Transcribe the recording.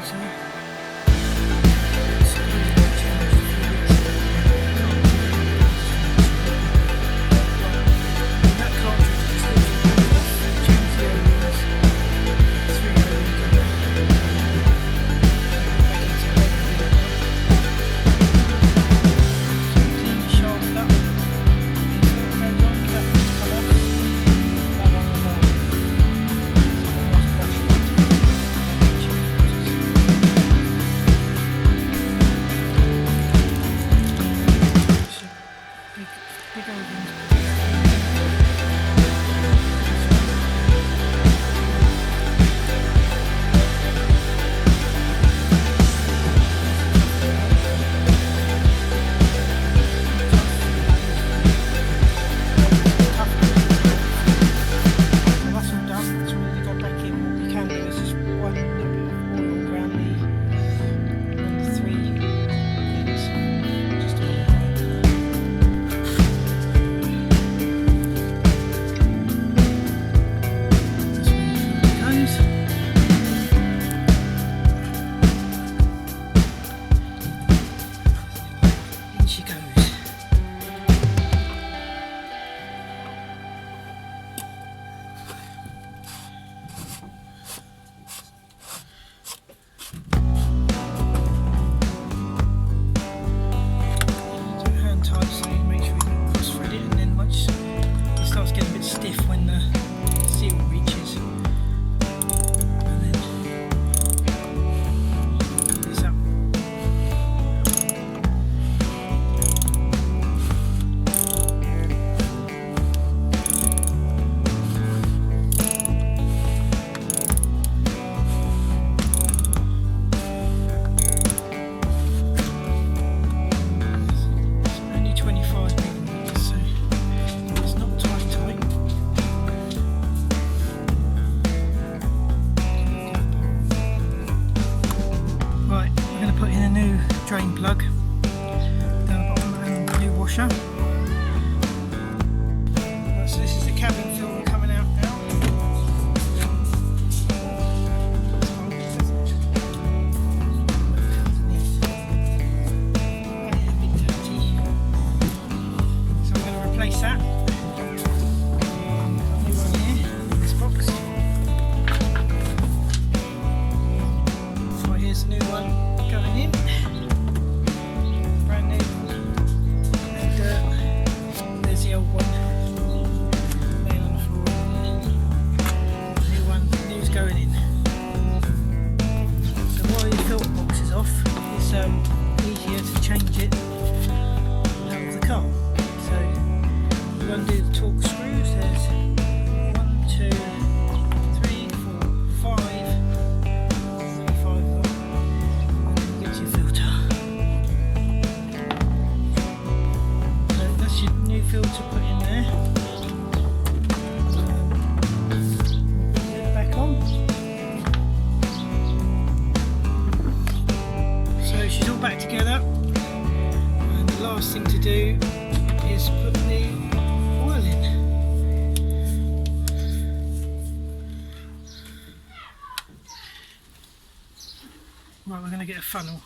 filter. Big organs. She goes. Hand tight, so you make sure you don't cross thread it, and then once it starts getting a bit stiff when the seal reaches, and then this up. Drain plug down the bottom and a new washer. So this is the cabin filter coming out now. So I'm going to replace that. New one here in this box. So here's the new one going in. Easier to change it out of the car. So you undo the torque screws. There's 1, 2, 3, 4, 5. Only 5 of them. And then you get your filter. So that's your new filter put in there. Put it back on. So she's all back together, and the last thing to do is put the oil in. Right, we're going to get a funnel.